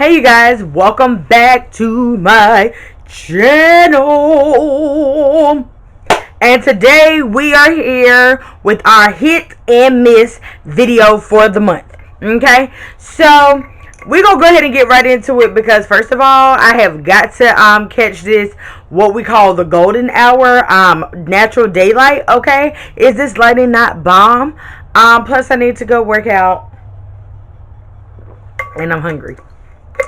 Hey you guys, welcome back to my channel. And today we are here with our hit and miss video for the month. Okay, so we're gonna go ahead and get right into it because first of all, I have got to catch this what we call the golden hour, natural daylight. Okay, is this lighting not bomb? Plus I need to go work out and I'm hungry.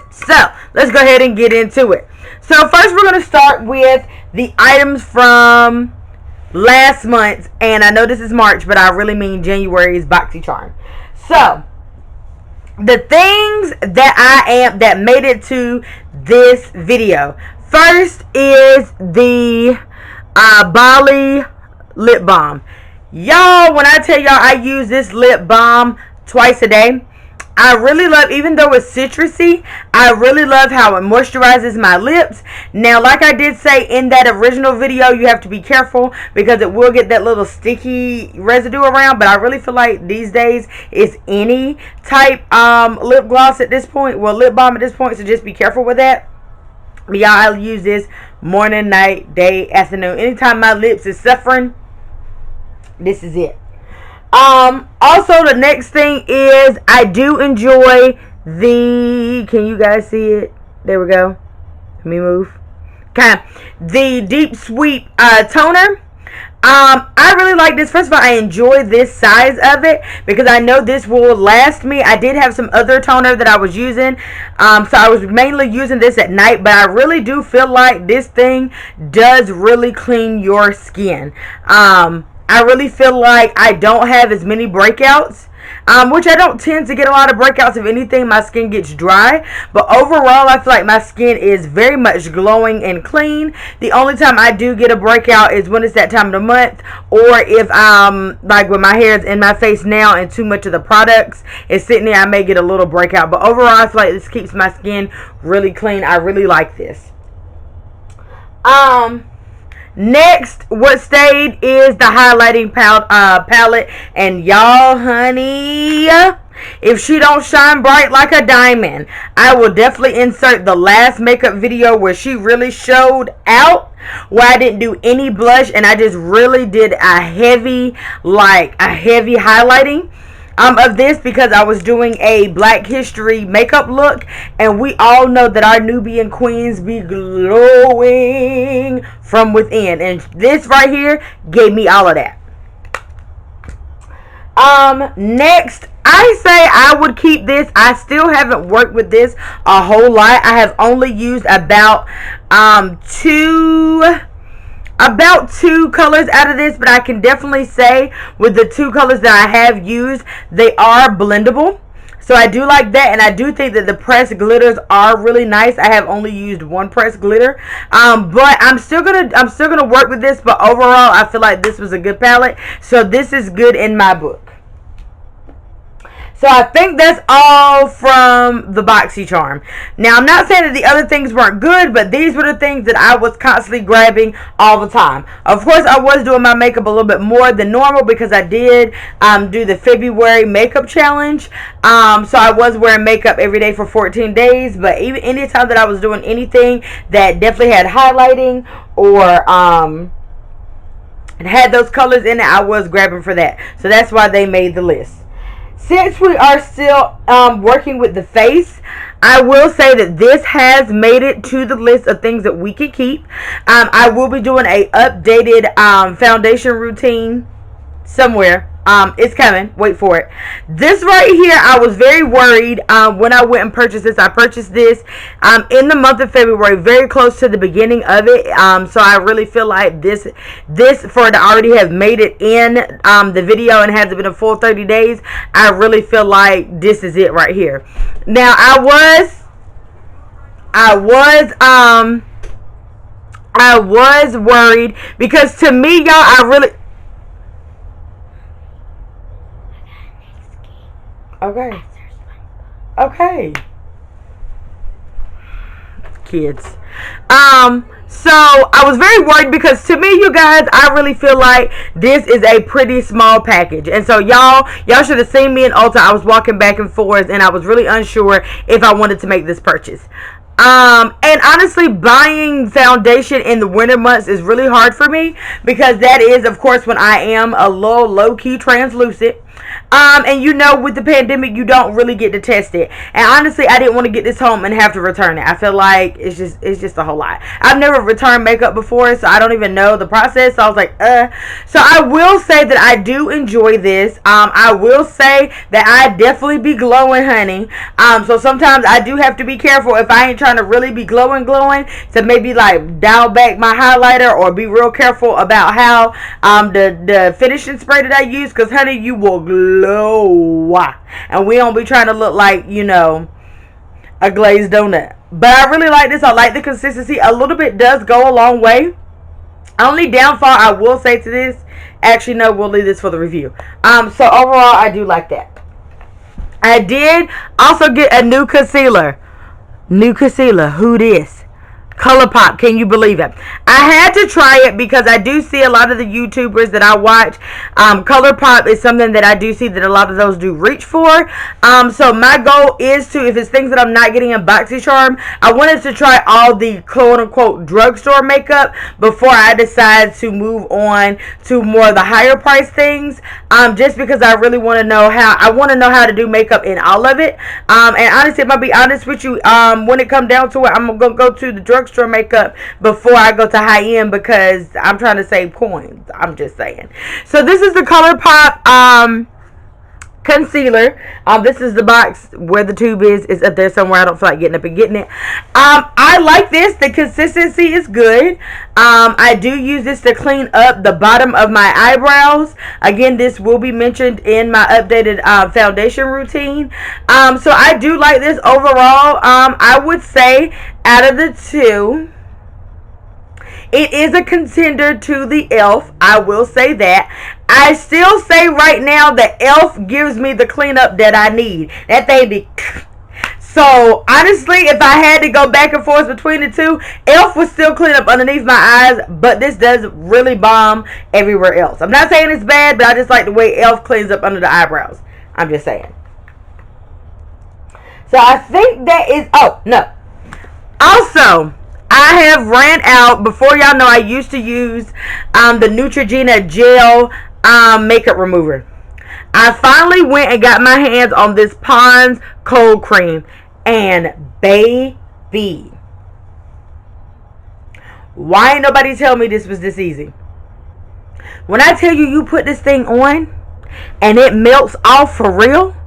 So let's go ahead and get into it. So first we're going to start with the items from last month, and I know this is March, but I really mean January's Boxycharm. So the things that made it to this video. First is the Bali lip balm. Y'all, when I tell y'all I use this lip balm twice a day, I really love, even though it's citrusy, I really love how it moisturizes my lips. Now, like I did say in that original video, you have to be careful because it will get that little sticky residue around. But I really feel like these days it's any type lip gloss at this point. Well, lip balm at this point, so just be careful with that. Y'all, I'll use this morning, night, day, afternoon. Anytime my lips is suffering, this is it. Also the next thing is I do enjoy the, can you guys see it? There we go. Let me move. Okay. The Deep Sweep toner. I really like this. First of all, I enjoy this size of it because I know this will last me. I did have some other toner that I was using. So I was mainly using this at night, but I really do feel like this thing does really clean your skin. I really feel like I don't have as many breakouts, which I don't tend to get a lot of breakouts. If anything, my skin gets dry. But overall, I feel like my skin is very much glowing and clean. The only time I do get a breakout is when it's that time of the month, or if like when my hair is in my face now and too much of the products is sitting there, I may get a little breakout. But overall, I feel like this keeps my skin really clean. I really like this. Next, what stayed is the highlighting palette. And y'all, honey, if she don't shine bright like a diamond, I will definitely insert the last makeup video where she really showed out, where I didn't do any blush and I just really did a heavy highlighting of this, because I was doing a Black History makeup look, and we all know that our Nubian queens be glowing from within, and this right here gave me all of that. Next, I say I would keep this. I still haven't worked with this a whole lot. I have only used about two colors out of this, but I can definitely say with the two colors that I have used, they are blendable. So I do like that, and I do think that the pressed glitters are really nice. I have only used one pressed glitter, but I'm still gonna work with this. But overall, I feel like this was a good palette, so this is good in my book. So I think that's all from the Boxycharm. Now, I'm not saying that the other things weren't good, but these were the things that I was constantly grabbing all the time. Of course, I was doing my makeup a little bit more than normal because I did do the February makeup challenge. So I was wearing makeup every day for 14 days. But even anytime that I was doing anything that definitely had highlighting or it had those colors in it, I was grabbing for that. So that's why they made the list. Since we are still working with the face, I will say that this has made it to the list of things that we can keep. I will be doing a updated foundation routine somewhere. It's coming. Wait for it. This right here, I was very worried when I went and purchased this. I purchased this in the month of February, very close to the beginning of it. So I really feel like this for it to already have made it in the video and hasn't been a full 30 days. I really feel like this is it right here. Now I was worried because to me, y'all, I really. Okay. kids. So I was very worried because to me, you guys, I really feel like this is a pretty small package. And so y'all should have seen me in Ulta. I was walking back and forth and I was really unsure if I wanted to make this purchase. And honestly, buying foundation in the winter months is really hard for me because that is, of course, when I am a little low-key translucent. And you know, with the pandemic, you don't really get to test it. And honestly, I didn't want to get this home and have to return it. I feel like it's just a whole lot. I've never returned makeup before, so I don't even know the process. So I was like, So I will say that I do enjoy this. I will say that I definitely be glowing, honey. So sometimes I do have to be careful if I ain't trying to really be glowing, to maybe like dial back my highlighter or be real careful about how the finishing spray that I use, because honey, you will glow. And we don't be trying to look like, you know, a glazed donut. But I really like this. I like the consistency. A little bit does go a long way. Only downfall I will say to this, actually no, we'll leave this for the review. So overall, I do like that. I did also get a new concealer. Who this? ColourPop, can you believe it? I had to try it because I do see a lot of the YouTubers that I watch. ColourPop is something that I do see that a lot of those do reach for. So my goal is to, if it's things that I'm not getting in Boxycharm, I wanted to try all the quote-unquote drugstore makeup before I decide to move on to more of the higher price things. Just because I really want to know how to do makeup in all of it. And honestly, if I'll be honest with you, when it comes down to it, I'm going to go to the drugstore makeup before I go to high end because I'm trying to save coins. I'm just saying. So this is the ColourPop concealer. This is the box where the tube is. It's up there somewhere. I don't feel like getting up and getting it. I like this. The consistency is good. I do use this to clean up the bottom of my eyebrows. Again, this will be mentioned in my updated foundation routine. So I do like this overall. I would say out of the two, it is a contender to the e.l.f. I will say that. I still say right now that e.l.f. gives me the cleanup that I need. That thing be... So, honestly, if I had to go back and forth between the two, e.l.f. would still clean up underneath my eyes, but this does really bomb everywhere else. I'm not saying it's bad, but I just like the way e.l.f. cleans up under the eyebrows. I'm just saying. So, I think that is... Oh, no. Also, I have ran out, before y'all know, I used to use the Neutrogena gel makeup remover. I finally went and got my hands on this Pond's cold cream. And baby, why ain't nobody tell me this was this easy? When I tell you, you put this thing on and it melts off for real.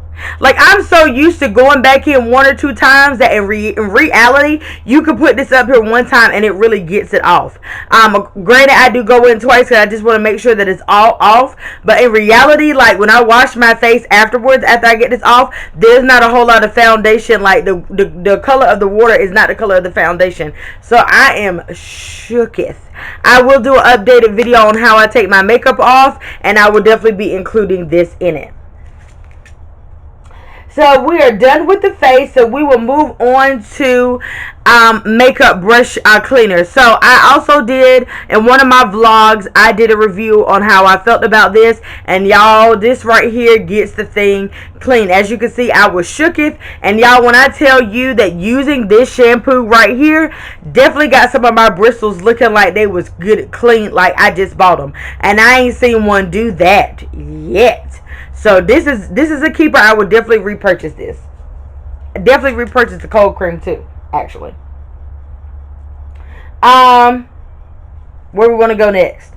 Like, I'm so used to going back in one or two times that in reality, you can put this up here one time and it really gets it off. Granted, I do go in twice because I just want to make sure that it's all off. But in reality, like when I wash my face afterwards, after I get this off, there's not a whole lot of foundation. Like the color of the water is not the color of the foundation. So I am shooketh. I will do an updated video on how I take my makeup off, and I will definitely be including this in it. So we are done with the face, so we will move on to makeup brush cleaner. So I also did, in one of my vlogs, I did a review on how I felt about this, and y'all, this right here gets the thing clean. As you can see, I was shooketh, and y'all, when I tell you that using this shampoo right here definitely got some of my bristles looking like they was good clean, like I just bought them, and I ain't seen one do that yet. So this is a keeper. I would definitely repurchase this. Definitely repurchase the cold cream too, actually. Where we want to go next?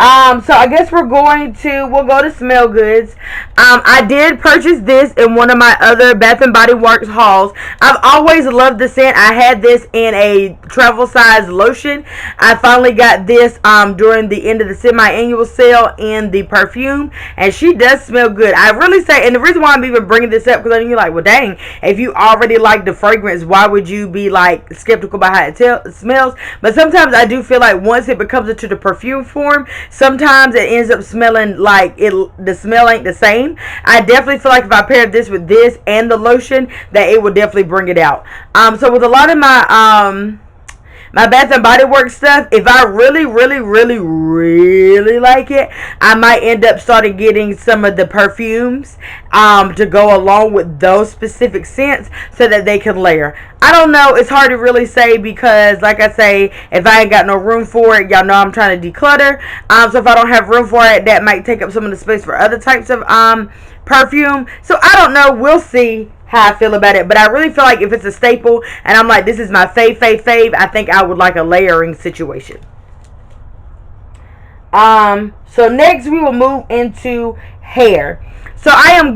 So I guess we'll go to Smell Goods. I did purchase this in one of my other Bath and Body Works hauls. I've always loved the scent. I had this in a travel size lotion. I finally got this during the end of the semi-annual sale in the perfume, and she does smell good. I really say, and the reason why I'm even bringing this up, because you're like, well, dang, if you already like the fragrance, why would you be like skeptical about how it smells? But sometimes I do feel like once it becomes into the perfume form, sometimes it ends up smelling like the smell ain't the same. I definitely feel like if I paired this with this and the lotion, that it would definitely bring it out. So with a lot of my my Bath and Body Works stuff, if I really, really, really, really like it, I might end up starting getting some of the perfumes to go along with those specific scents so that they can layer. I don't know. It's hard to really say because, like I say, if I ain't got no room for it, y'all know I'm trying to declutter. So if I don't have room for it, that might take up some of the space for other types of perfume. So I don't know. We'll see how I feel about it. But I really feel like if it's a staple and I'm like, this is my fave, I think I would like a layering situation. So next we will move into hair. So I am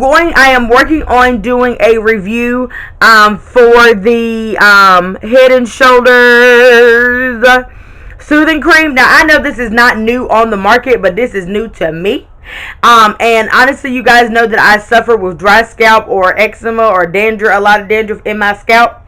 working on doing a review for the Head and Shoulders Soothing Cream. Now I know this is not new on the market, but this is new to me. And honestly, you guys know that I suffer with dry scalp or eczema or dandruff, a lot of dandruff in my scalp.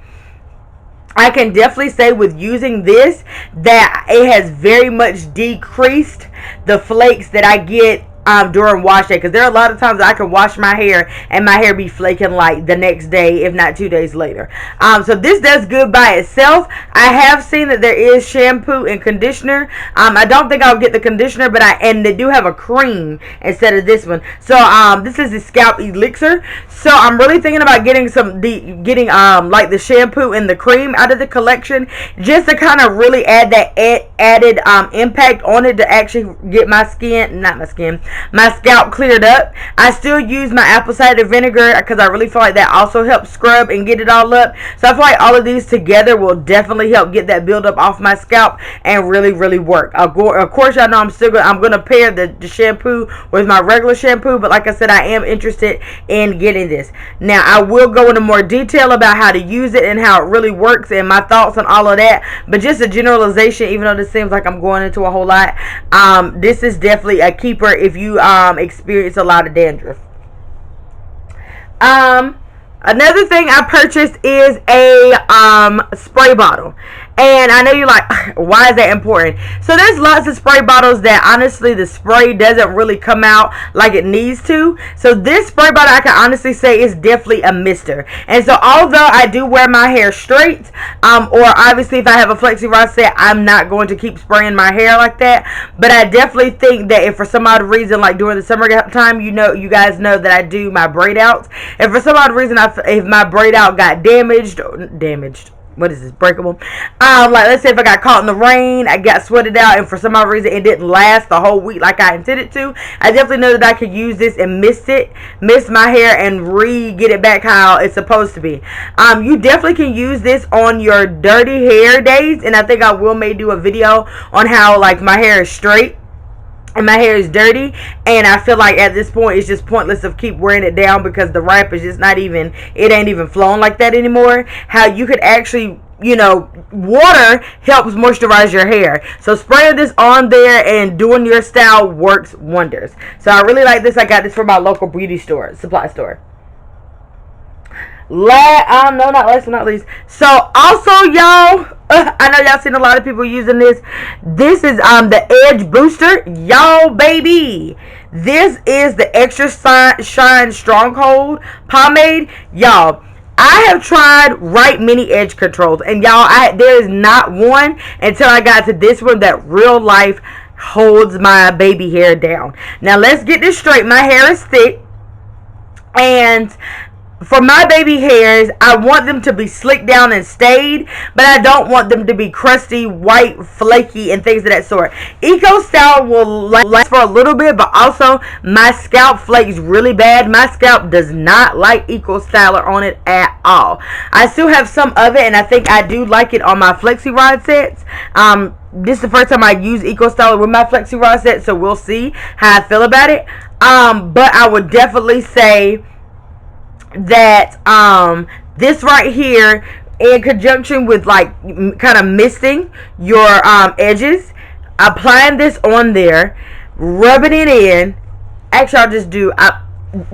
I can definitely say with using this that it has very much decreased the flakes that I get during wash day, because there are a lot of times I can wash my hair and my hair be flaking like the next day, if not 2 days later. So this does good by itself. I have seen that there is shampoo and conditioner. I don't think I'll get the conditioner, but and they do have a cream instead of this one. So this is the Scalp Elixir. So I'm really thinking about getting like the shampoo and the cream out of the collection, just to kind of really add that added impact on it, to actually get my scalp cleared up. I still use my apple cider vinegar because I really feel like that also helps scrub and get it all up. So I feel like all of these together will definitely help get that buildup off my scalp and really, really work. Of course, y'all know I'm gonna pair the shampoo with my regular shampoo, but like I said, I am interested in getting this. Now I will go into more detail about how to use it and how it really works and my thoughts on all of that. But just a generalization, even though this seems like I'm going into a whole lot, this is definitely a keeper if you experience a lot of dandruff. Another thing I purchased is a spray bottle. And I know you're like, why is that important? So there's lots of spray bottles that honestly the spray doesn't really come out like it needs to. So this spray bottle, I can honestly say, is definitely a mister. And so although I do wear my hair straight, or obviously if I have a flexi rod set, I'm not going to keep spraying my hair like that. But I definitely think that if for some odd reason, like during the summer time, you guys know that I do my braid outs. If for some odd reason, if my braid out got damaged, what is this, breakable, like let's say if I got caught in the rain, I got sweated out, and for some odd reason it didn't last the whole week like I intended to, I definitely know that I could use this and mist my hair and get it back how it's supposed to be. You definitely can use this on your dirty hair days, and I think I may do a video on how like my hair is straight and my hair is dirty, and I feel like at this point it's just pointless of keep wearing it down because the wrap is just it ain't even flowing like that anymore. How you could actually, water helps moisturize your hair, so spraying this on there and doing your style works wonders. So I really like this. I got this from my local beauty supply store. Not last but not least. So also, y'all, I know y'all seen a lot of people using this. This is the Edge Booster, y'all, baby. This is the Extra Shine Stronghold pomade, y'all. I have tried right many edge controls, and y'all, there is not one until I got to this one that real life holds my baby hair down. Now let's get this straight. My hair is thick, and for my baby hairs, I want them to be slicked down and stayed, but I don't want them to be crusty, white, flaky, and things of that sort. Eco Style will last for a little bit, but also my scalp flakes really bad. My scalp does not like Eco Styler on it at all. I still have some of it, and I think I do like it on my Flexi Rod sets. This is the first time I use Eco Styler with my Flexi Rod set, so we'll see how I feel about it. But I would definitely say that this right here, in conjunction with like kind of misting your edges, applying this on there, rubbing it in. Actually, I'll just do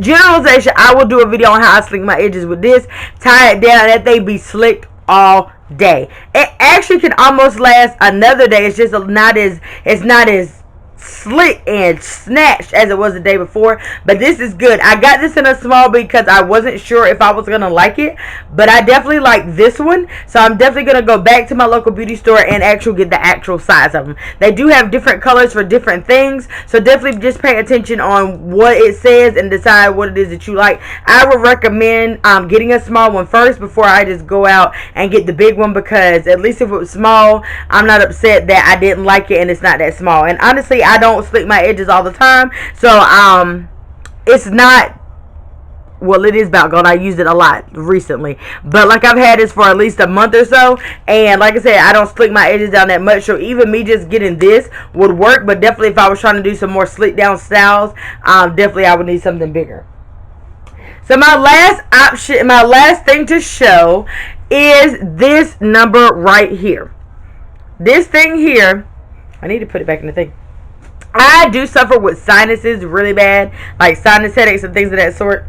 generalization. I will do a video on how I slick my edges with this, tie it down, that they be slicked all day. It actually can almost last another day. It's just not as slick and snatched as it was the day before, but this is good. I got this in a small because I wasn't sure if I was gonna like it, but I definitely like this one, so I'm definitely gonna go back to my local beauty store and actually get the actual size of them. They do have different colors for different things, so definitely just pay attention on what it says and decide what it is that you like. I would recommend getting a small one first before I just go out and get the big one, because at least if it was small, I'm not upset that I didn't like it and it's not that small. And honestly, I don't slick my edges all the time, so it's not, well, it is about gone. I used it a lot recently, but like I've had this for at least a month or so, and like I said, I don't slick my edges down that much, so even me just getting this would work. But definitely if I was trying to do some more slick down styles, definitely I would need something bigger. So my last option, my last thing to show is this number right here. This thing here, I need to put it back in the thing. I do suffer with sinuses really bad, like sinus headaches and things of that sort,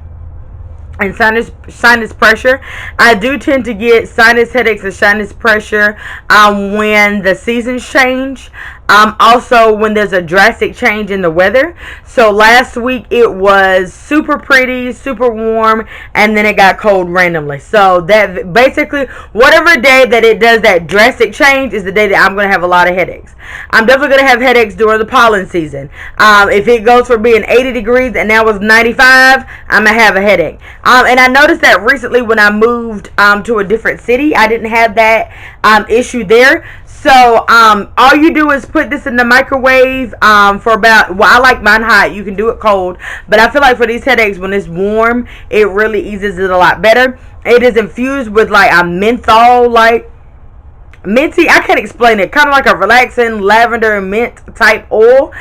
and sinus pressure. I do tend to get sinus headaches and sinus pressure when the seasons change. Also when there's a drastic change in the weather. So last week it was super pretty, super warm, and then it got cold randomly. So that basically, whatever day that it does that drastic change is the day that I'm going to have a lot of headaches. I'm definitely going to have headaches during the pollen season. If it goes from being 80 degrees and now it's 95, I'm going to have a headache. And I noticed that recently when I moved to a different city, I didn't have that issue there. So all you do is put this in the microwave for about, well, I like mine hot. You can do it cold, but I feel like for these headaches, when it's warm, it really eases it a lot better. It is infused with like a menthol, like minty, I can't explain it, kind of like a relaxing lavender mint type oil.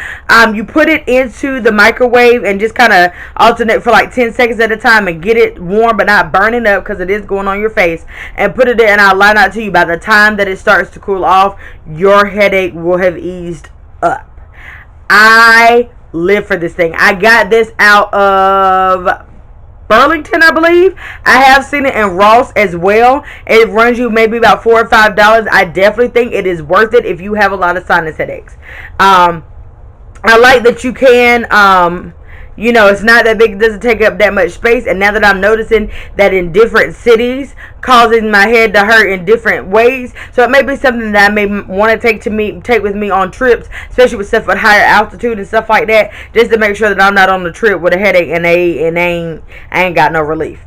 You put it into the microwave and just kind of alternate for like 10 seconds at a time and get it warm but not burning up, because it is going on your face, and put it in, and I'll line out to you, by the time that it starts to cool off, your headache will have eased up. I live for this thing. I got this out of Burlington, I believe. I have seen it in Ross as well. It runs you maybe about $4 or $5. I definitely think it is worth it if you have a lot of sinus headaches. I like that you can, you know, it's not that big, it doesn't take up that much space. And now that I'm noticing that in different cities, causing my head to hurt in different ways, so it may be something that I may want to take with me on trips, especially with stuff at higher altitude and stuff like that, just to make sure that I'm not on the trip with a headache and I ain't got no relief.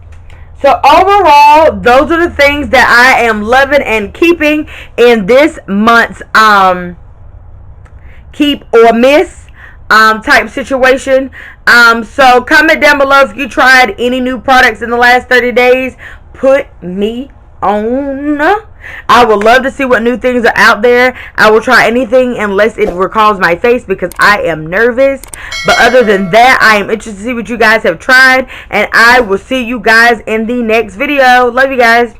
So overall, those are the things that I am loving and keeping in this month's keep or miss type situation. So comment down below if you tried any new products in the last 30 days. Put me on. I would love to see what new things are out there. I will try anything unless it recalls my face, because I am nervous. But other than that, I am interested to see what you guys have tried, and I will see you guys in the next video. Love you guys.